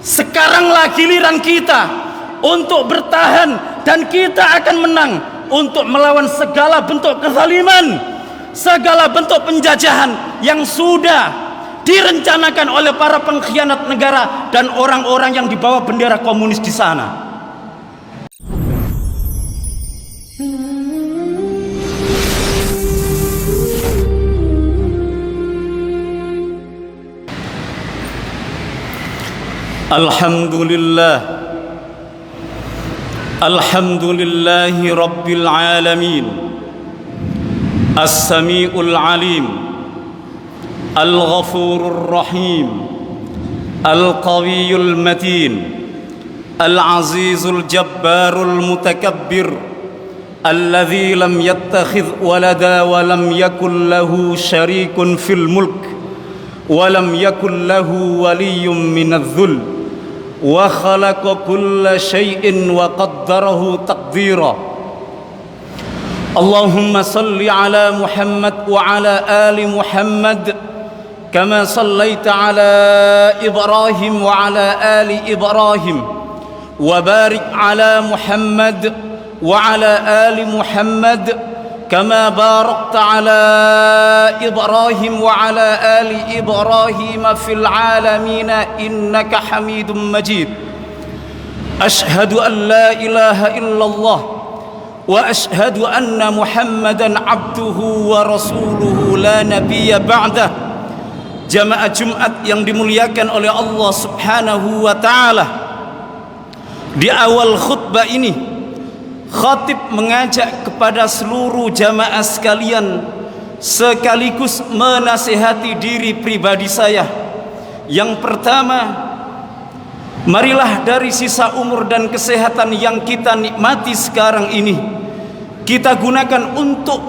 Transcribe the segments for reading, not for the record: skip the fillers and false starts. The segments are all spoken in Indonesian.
Sekaranglah giliran kita untuk bertahan, dan kita akan menang untuk melawan segala bentuk kezaliman, segala bentuk penjajahan yang sudah direncanakan oleh para pengkhianat negara dan orang-orang yang dibawa bendera komunis di sana. Alhamdulillahi Rabbil Alamin, As-Sami'ul Alim, Al-Ghafurur Rahim, Al-Qawiyul Matin, Al-Azizul Jabbarul Mutakabbir, Alladhi lam yattakhidh walada wa lam yakun lahu syarikun fil mulk wa lam yakun lahu waliyyun minadh-dhul wa khalaqa kulla syai'in wa qaddarahu taqdira. Allahumma salli ala Muhammad wa ala ali Muhammad kama sallaita ala Ibrahim wa ala ali Ibrahim, wa barik ala Muhammad wa ala ali Muhammad kama barakta ala Ibrahim wa ala ali Ibrahim fil alamin innaka Hamidum Majid. Ashhadu an la ilaha illallah wa ashhadu anna Muhammadan abduhu wa rasuluhu la nabiyya ba'dah. Jamaah Jumat yang dimuliakan oleh Allah Subhanahu wa taala, di awal khutbah ini khatib mengajak kepada seluruh jamaah sekalian, sekaligus menasihati diri pribadi saya. Yang pertama, marilah dari sisa umur dan kesehatan yang kita nikmati sekarang ini, kita gunakan untuk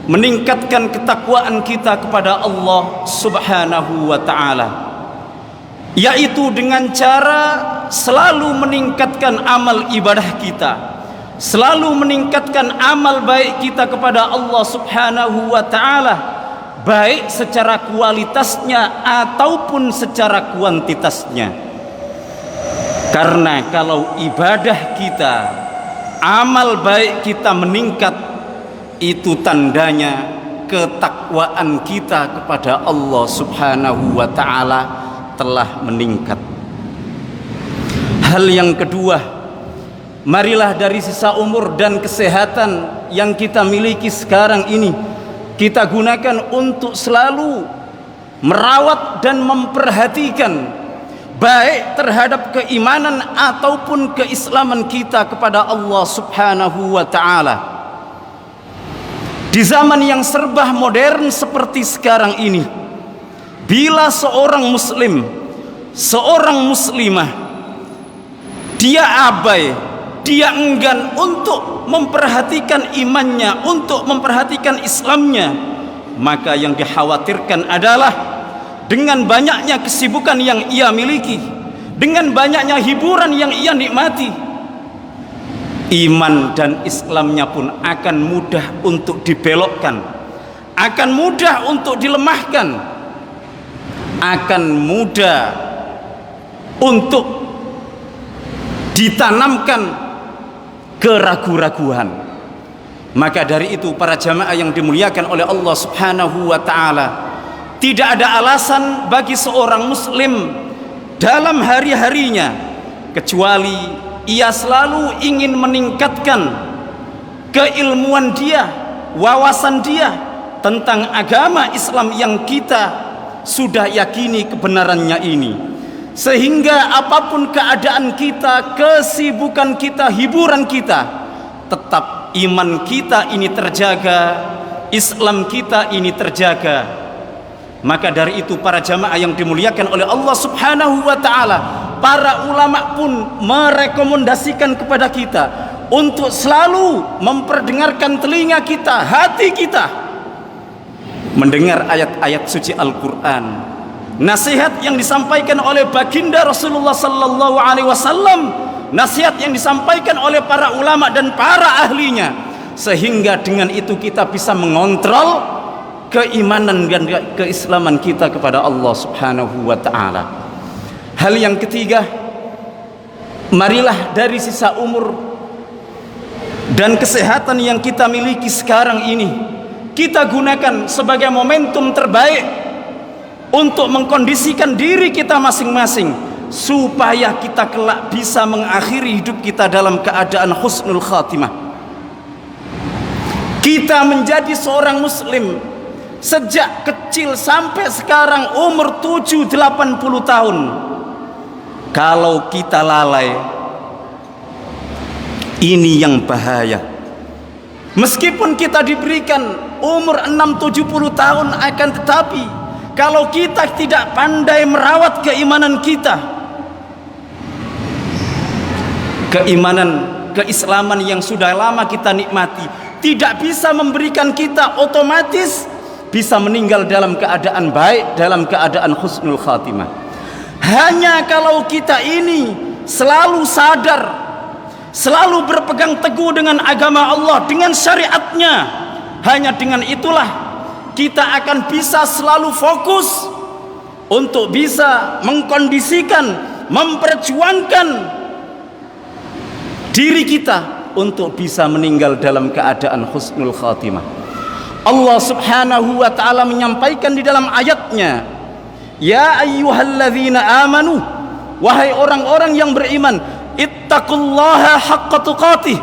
meningkatkan ketakwaan kita kepada Allah Subhanahu wa ta'ala, yaitu dengan cara selalu meningkatkan amal ibadah kita, selalu meningkatkan amal baik kita kepada Allah Subhanahu wa ta'ala, baik secara kualitasnya ataupun secara kuantitasnya. Karena kalau ibadah kita, amal baik kita meningkat, itu tandanya ketakwaan kita kepada Allah Subhanahu wa ta'ala telah meningkat. Hal yang kedua, marilah dari sisa umur dan kesehatan yang kita miliki sekarang ini, kita gunakan untuk selalu merawat dan memperhatikan baik terhadap keimanan ataupun keislaman kita kepada Allah Subhanahu wa ta'ala. Di zaman yang serba modern seperti sekarang ini, bila seorang muslim, seorang muslimah, dia abai, dia enggan untuk memperhatikan imannya, untuk memperhatikan Islamnya, maka yang dikhawatirkan adalah dengan banyaknya kesibukan yang ia miliki, dengan banyaknya hiburan yang ia nikmati, iman dan Islamnya pun akan mudah untuk dibelokkan, akan mudah untuk dilemahkan, akan mudah untuk ditanamkan keraguan-raguan. Maka dari itu para jamaah yang dimuliakan oleh Allah Subhanahu wa ta'ala, tidak ada alasan bagi seorang muslim dalam hari-harinya kecuali ia selalu ingin meningkatkan keilmuan dia, wawasan dia tentang agama Islam yang kita sudah yakini kebenarannya ini, sehingga apapun keadaan kita, kesibukan kita, hiburan kita, tetap iman kita ini terjaga, Islam kita ini terjaga. Maka dari itu para jamaah yang dimuliakan oleh Allah Subhanahu wa ta'ala, para ulama pun merekomendasikan kepada kita untuk selalu memperdengarkan telinga kita, hati kita, mendengar ayat-ayat suci Al-Quran, nasihat yang disampaikan oleh baginda Rasulullah sallallahu alaihi wasallam, nasihat yang disampaikan oleh para ulama dan para ahlinya, sehingga dengan itu kita bisa mengontrol keimanan dan keislaman kita kepada Allah Subhanahu wa ta'ala. Hal yang ketiga, marilah dari sisa umur dan kesehatan yang kita miliki sekarang ini kita gunakan sebagai momentum terbaik untuk mengkondisikan diri kita masing-masing supaya kita kelak bisa mengakhiri hidup kita dalam keadaan husnul khatimah. Kita menjadi seorang muslim sejak kecil sampai sekarang umur 70-80 tahun. Kalau kita lalai, ini yang bahaya. Meskipun kita diberikan umur 6-70 tahun, akan tetapi kalau kita tidak pandai merawat keimanan kita, keislaman yang sudah lama kita nikmati, tidak bisa memberikan kita otomatis bisa meninggal dalam keadaan baik, dalam keadaan husnul khatimah. Hanya kalau kita ini selalu sadar, selalu berpegang teguh dengan agama Allah, dengan syariatnya, hanya dengan itulah kita akan bisa selalu fokus untuk bisa mengkondisikan, memperjuangkan diri kita untuk bisa meninggal dalam keadaan husnul khatimah. Allah Subhanahu wa ta'ala menyampaikan di dalam ayatnya, ya ayyuhalladzina amanu, wahai orang-orang yang beriman, ittaqullaha haqqa tuqatih,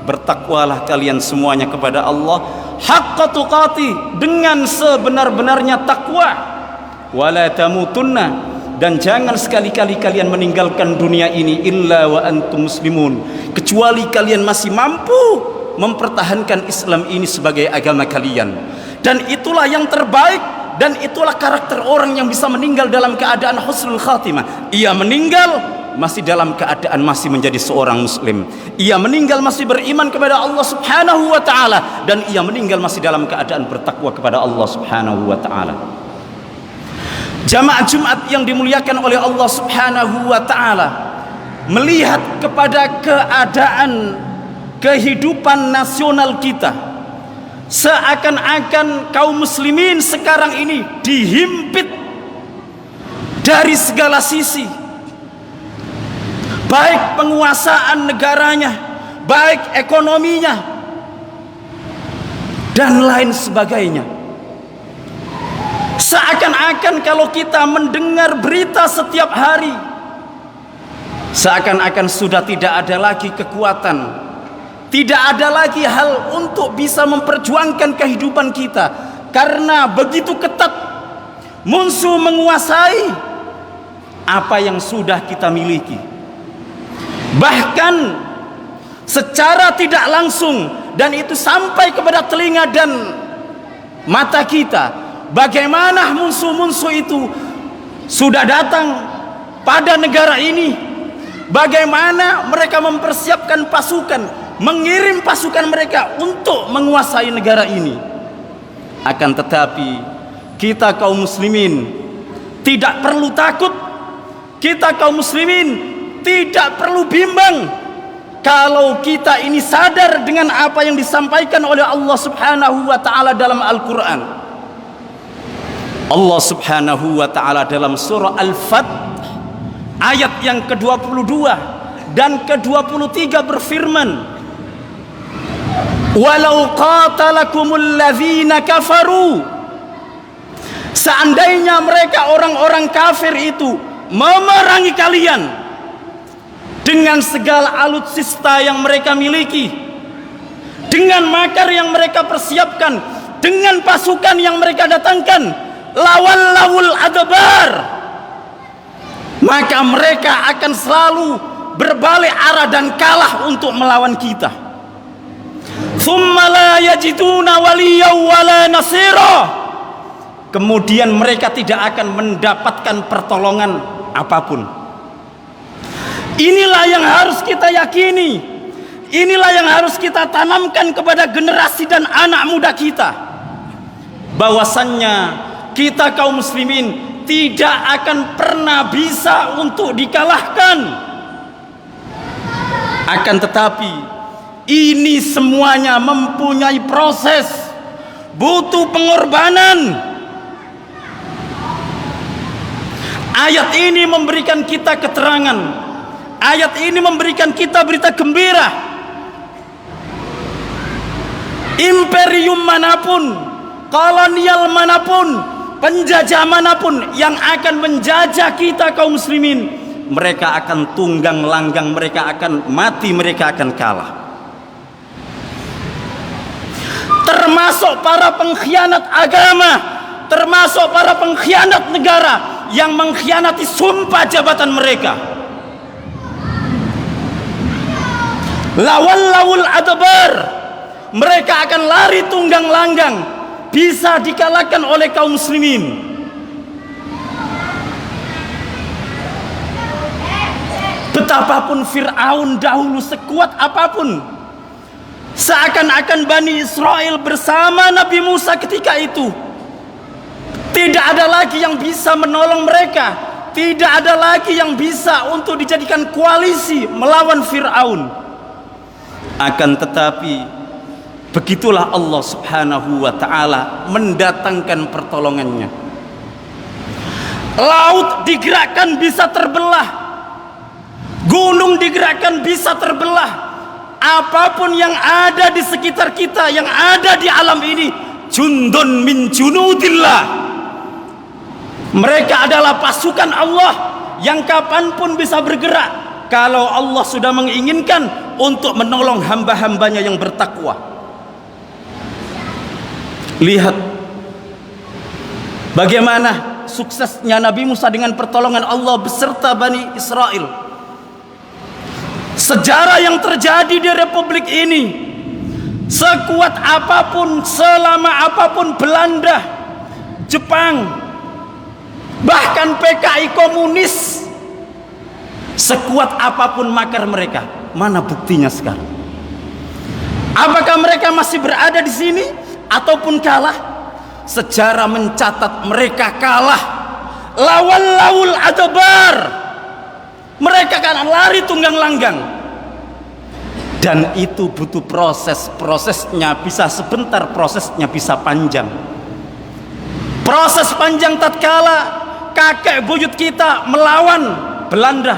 bertakwalah kalian semuanya kepada Allah haqqa tuqatih, dengan sebenar-benarnya takwa, wala tamutunna, dan jangan sekali-kali kalian meninggalkan dunia ini illa wa antum muslimun, kecuali kalian masih mampu mempertahankan Islam ini sebagai agama kalian. Dan itulah yang terbaik, dan itulah karakter orang yang bisa meninggal dalam keadaan husnul khatimah. Ia meninggal masih dalam keadaan masih menjadi seorang muslim. Ia meninggal masih beriman kepada Allah Subhanahu wa ta'ala, dan ia meninggal masih dalam keadaan bertakwa kepada Allah Subhanahu wa ta'ala. Jamaah Jumat yang dimuliakan oleh Allah Subhanahu wa ta'ala, melihat kepada keadaan kehidupan nasional kita, seakan-akan kaum muslimin sekarang ini dihimpit dari segala sisi, baik penguasaan negaranya, baik ekonominya, dan lain sebagainya. Seakan-akan kalau kita mendengar berita setiap hari, seakan-akan sudah tidak ada lagi kekuatan, tidak ada lagi hal untuk bisa memperjuangkan kehidupan kita, karena begitu ketat musuh menguasai apa yang sudah kita miliki. Bahkan secara tidak langsung, dan itu sampai kepada telinga dan mata kita, bagaimana musuh-musuh itu sudah datang pada negara ini, bagaimana mereka mempersiapkan pasukan, mengirim pasukan mereka untuk menguasai negara ini. Akan tetapi kita kaum muslimin tidak perlu takut, kita kaum muslimin tidak perlu bimbang kalau kita ini sadar dengan apa yang disampaikan oleh Allah Subhanahu wa ta'ala dalam Al-Quran. Allah Subhanahu wa ta'ala dalam surah Al-Fath ayat yang ke-22 dan ke-23 berfirman, walau qatalakumul ladzina kafaru, seandainya mereka orang-orang kafir itu memerangi kalian dengan segala alutsista yang mereka miliki, dengan makar yang mereka persiapkan, dengan pasukan yang mereka datangkan, lawallawul adbar, maka mereka akan selalu berbalik arah dan kalah untuk melawan kita. Thumma la yajiduna waliyan wala nasira, kemudian mereka tidak akan mendapatkan pertolongan apapun. Inilah yang harus kita yakini, inilah yang harus kita tanamkan kepada generasi dan anak muda kita, bahwasannya kita kaum muslimin tidak akan pernah bisa untuk dikalahkan. Akan tetapi ini semuanya mempunyai proses, butuh pengorbanan. Ayat ini memberikan kita keterangan. Ayat ini memberikan kita berita gembira. Imperium manapun, kolonial manapun, penjajah manapun yang akan menjajah kita kaum muslimin, mereka akan tunggang langgang, mereka akan mati, mereka akan kalah. Termasuk para pengkhianat agama, termasuk para pengkhianat negara yang mengkhianati sumpah jabatan mereka. Lawal adbar, mereka akan lari tunggang langgang, bisa dikalahkan oleh kaum muslimin. Betapapun Fir'aun dahulu sekuat apapun, seakan-akan Bani Israel bersama Nabi Musa ketika itu, tidak ada lagi yang bisa menolong mereka, tidak ada lagi yang bisa untuk dijadikan koalisi melawan Fir'aun. Akan tetapi begitulah Allah Subhanahu wa ta'ala mendatangkan pertolongannya. Laut digerakkan bisa terbelah, gunung digerakkan bisa terbelah. Apapun yang ada di sekitar kita, yang ada di alam ini, jundun min junudillah, mereka adalah pasukan Allah yang kapanpun bisa bergerak kalau Allah sudah menginginkan untuk menolong hamba-hambanya yang bertakwa. Lihat bagaimana suksesnya Nabi Musa dengan pertolongan Allah beserta Bani Israel. Sejarah yang terjadi di Republik ini, sekuat apapun, selama apapun Belanda, Jepang, bahkan PKI komunis, sekuat apapun makar mereka, mana buktinya sekarang? Apakah mereka masih berada di sini ataupun kalah? Sejarah mencatat mereka kalah. Lawal adbar, mereka akan lari tunggang langgang. Dan itu butuh proses. Prosesnya bisa sebentar, prosesnya bisa panjang. Proses panjang tatkala kakek buyut kita melawan Belanda.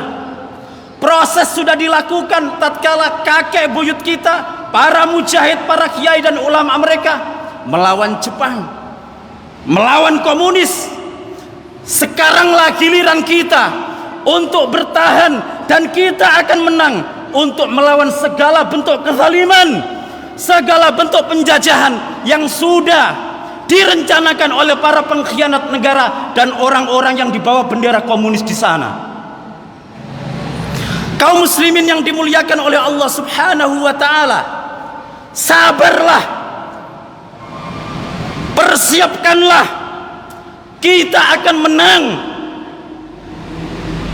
Proses sudah dilakukan tatkala kakek buyut kita, para mujahid, para kiai dan ulama mereka melawan Jepang, melawan komunis. Sekaranglah giliran kita untuk bertahan, dan kita akan menang untuk melawan segala bentuk kezaliman, segala bentuk penjajahan yang sudah direncanakan oleh para pengkhianat negara dan orang-orang yang dibawa bendera komunis di sana. Kaum muslimin yang dimuliakan oleh Allah Subhanahu wa ta'ala, sabarlah, persiapkanlah, kita akan menang,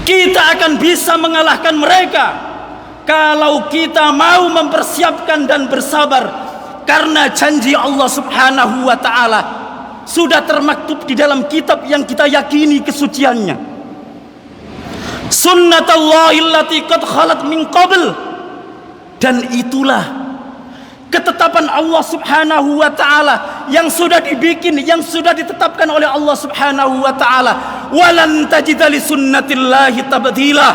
kita akan bisa mengalahkan mereka kalau kita mau mempersiapkan dan bersabar. Karena janji Allah Subhanahu wa ta'ala sudah termaktub di dalam kitab yang kita yakini kesuciannya. Sunnatullahi allati qad khalat min qabl, dan itulah ketetapan Allah Subhanahu wa ta'ala yang sudah dibikin, yang sudah ditetapkan oleh Allah Subhanahu wa ta'ala. Walan tajida li sunnatillahi tabdila,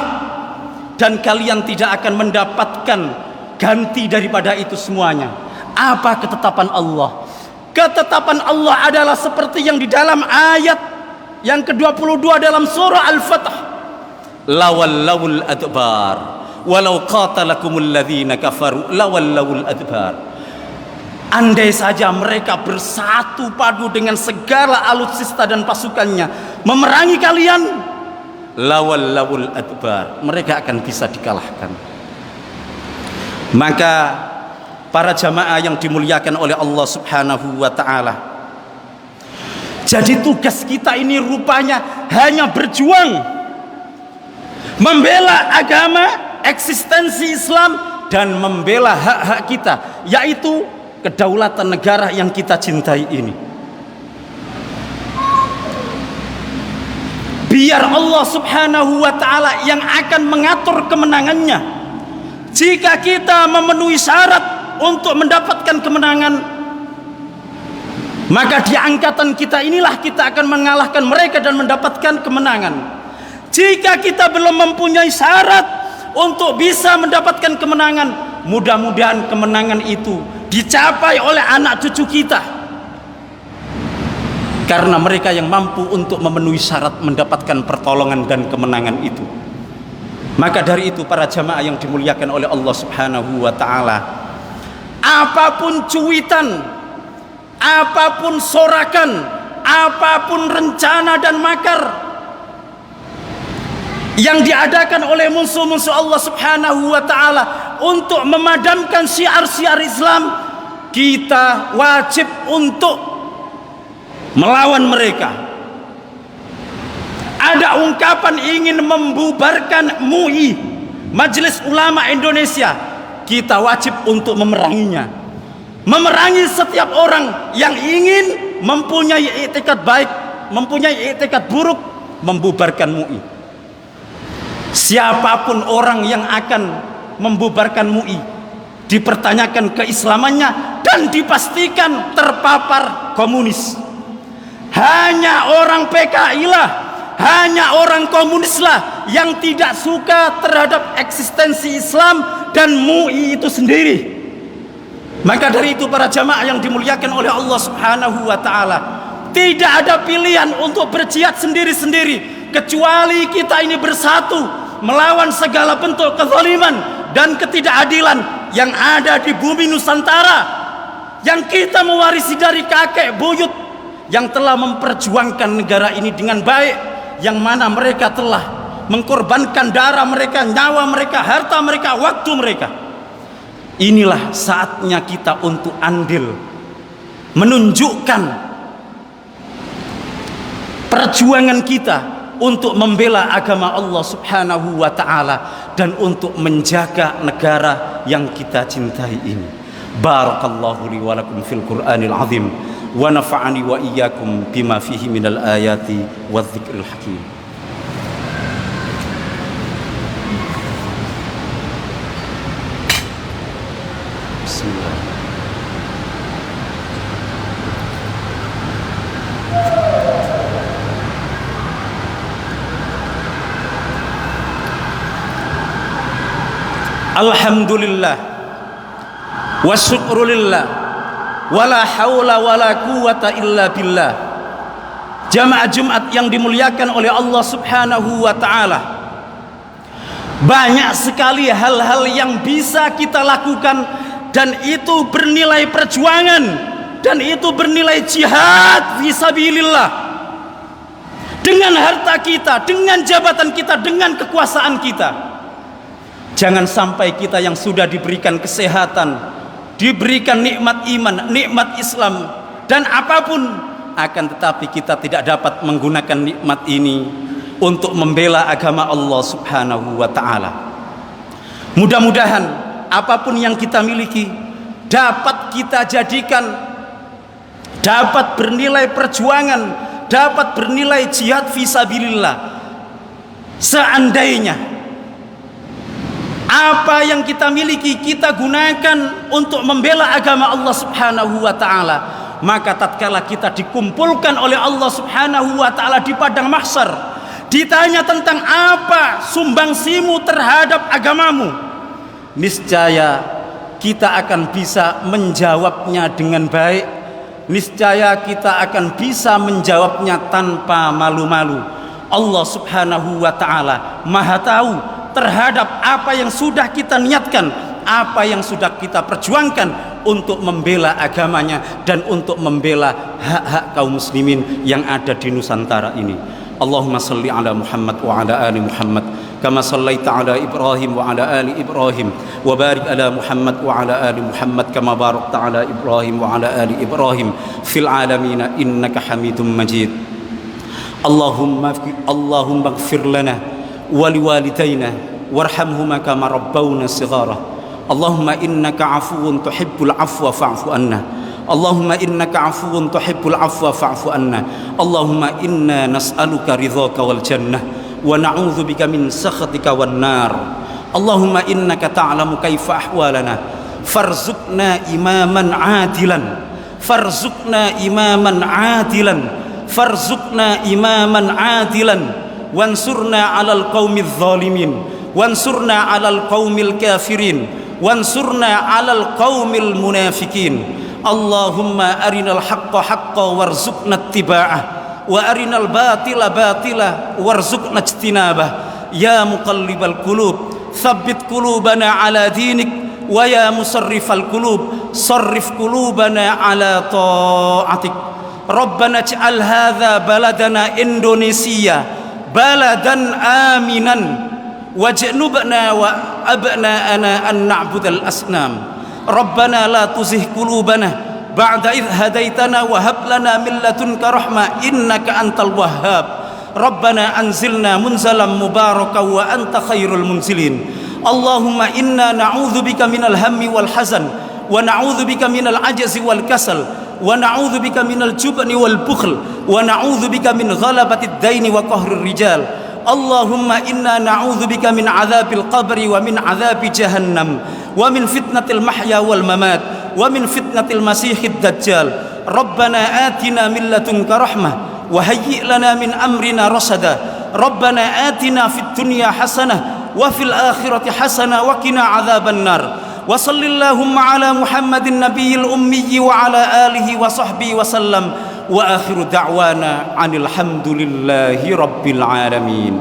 dan kalian tidak akan mendapatkan ganti daripada itu semuanya. Apa ketetapan Allah? Ketetapan Allah adalah seperti yang di dalam ayat yang ke-22 dalam surah Al-Fatah. Lawal adbar walau qatalakumul ladzina kafaru lawal adbar. Andai saja mereka bersatu padu dengan segala alutsista dan pasukannya memerangi kalian, lawal adbar, mereka akan bisa dikalahkan. Maka para jamaah yang dimuliakan oleh Allah Subhanahu wa ta'ala, jadi tugas kita ini rupanya hanya berjuang membela agama, eksistensi Islam, dan membela hak-hak kita, yaitu kedaulatan negara yang kita cintai ini. Biar Allah Subhanahu wa ta'ala yang akan mengatur kemenangannya. Jika kita memenuhi syarat untuk mendapatkan kemenangan, maka di angkatan kita inilah kita akan mengalahkan mereka dan mendapatkan kemenangan. Jika kita belum mempunyai syarat untuk bisa mendapatkan kemenangan, mudah-mudahan kemenangan itu dicapai oleh anak cucu kita, karena mereka yang mampu untuk memenuhi syarat mendapatkan pertolongan dan kemenangan itu. Maka dari itu para jamaah yang dimuliakan oleh Allah Subhanahu wa ta'ala, apapun cuitan, apapun sorakan, apapun rencana dan makar yang diadakan oleh musuh-musuh Allah Subhanahu wa ta'ala untuk memadamkan syiar-syiar Islam, kita wajib untuk melawan mereka. Ada ungkapan ingin membubarkan MUI, Majelis Ulama Indonesia, kita wajib untuk memeranginya. Memerangi setiap orang yang ingin mempunyai i'tikad baik, mempunyai i'tikad buruk, membubarkan MUI. Siapapun orang yang akan membubarkan MUI, dipertanyakan keislamannya dan dipastikan terpapar komunis. Hanya orang PKI lah, hanya orang komunis lah yang tidak suka terhadap eksistensi Islam dan MUI itu sendiri. Maka dari itu para jamaah yang dimuliakan oleh Allah Subhanahu wa ta'ala, tidak ada pilihan untuk berjihad sendiri-sendiri, kecuali kita ini bersatu melawan segala bentuk kezaliman dan ketidakadilan yang ada di bumi Nusantara, yang kita mewarisi dari kakek buyut yang telah memperjuangkan negara ini dengan baik, yang mana mereka telah mengkorbankan darah mereka, nyawa mereka, harta mereka, waktu mereka. Inilah saatnya kita untuk andil menunjukkan perjuangan kita untuk membela agama Allah Subhanahu wa ta'ala dan untuk menjaga negara yang kita cintai ini. Barakallahu li wa lakum fil Qur'anil azim wa nafa'ani wa iyyakum bima fihi minal ayati wadh-dhikril hakim. Bismillah. Alhamdulillah wa syukrulillah wala haula wala quwata illa billah. Jamaah Jumat yang dimuliakan oleh Allah Subhanahu wa ta'ala, banyak sekali hal-hal yang bisa kita lakukan dan itu bernilai perjuangan dan itu bernilai jihad fisabilillah. Dengan harta kita, dengan jabatan kita, dengan kekuasaan kita. Jangan sampai kita yang sudah diberikan kesehatan, diberikan nikmat iman, nikmat Islam dan apapun, akan tetapi kita tidak dapat menggunakan nikmat ini untuk membela agama Allah Subhanahu wa ta'ala. Mudah-mudahan apapun yang kita miliki dapat kita jadikan, dapat bernilai perjuangan, dapat bernilai jihad fisabilillah. Seandainya apa yang kita miliki kita gunakan untuk membela agama Allah Subhanahu wa ta'ala, maka tatkala kita dikumpulkan oleh Allah Subhanahu wa ta'ala di padang mahsyar, ditanya tentang apa sumbangsimu terhadap agamamu, niscaya kita akan bisa menjawabnya dengan baik, niscaya kita akan bisa menjawabnya tanpa malu-malu. Allah Subhanahu wa ta'ala Maha tahu terhadap apa yang sudah kita niatkan, apa yang sudah kita perjuangkan untuk membela agamanya dan untuk membela hak-hak kaum muslimin yang ada di Nusantara ini. Allahumma salli ala Muhammad wa ala ali Muhammad kama sallaita ala Ibrahim wa ala ali Ibrahim wa barik ala Muhammad wa ala ali Muhammad kama barakta ala Ibrahim wa ala ali Ibrahim fil alamin innaka Hamidum Majid. Allahumma ighfir lana ولوالدينا وارحمهما كما ربونا صغارا. اللهم إنك عفو تحب العفو فاعف عنا. اللهم إنك عفو تحب العفو فاعف عنا. اللهم إنا نسألك رضاك والجنة ونعوذ بك من سخطك والنار. اللهم إنك تعلم كيف أحوالنا فارزقنا إماما عادلا فارزقنا إماما عادلا فارزقنا إماما عادلا wansurna 'alal qaumidz zalimin, wansurna 'alal qaumil kafirin, wansurna 'alal qaumil munafikin. Allahumma arinal haqqa haqqan warzuqna ittiba'ah wa arinal batila batila warzuqna ijtinabah. Ya muqallibal qulub tsabbit qulubana 'ala dinik wa ya musarrifal qulub sarrif qulubana 'ala ta'atik. Rabbana ij'al hadza baladana Indonesia baladan aminan waj'nubna wa abna'ana an na'budal asnam. Rabbana la tuzigh qulubana ba'da idh hadaitana wa hab lana min ladunka rahmah innaka antal wahhab. Rabbana anzilna munzalan mubarakan wa anta khairul munzilin. Allahumma inna na'udzubika minal hammi wal hazan wa na'udzubika minal ajzi wal kasal wa na'udzubika minal jubni wal bukhl wa na'udzubika min ghalabatid daini wa qahrir rijal. Allahumma inna na'udzubika min adzabil qabri wa min adzabi jahannam wa min fitnatil mahya wal mamat wa min fitnatil masiihid dajjal. Rabbana atina min ladunka rahmah wa hayyi' lana min amrina rasada. Rabbana atina fid dunya hasanah wa fil akhirati hasanah wa qina adzaban nar. Wa sallallahu ala Muhammadin nabiyil ummi wa ala alihi wa sahbihi wa sallam. Wa akhiru da'wana anil hamdulillahi rabbil alamin.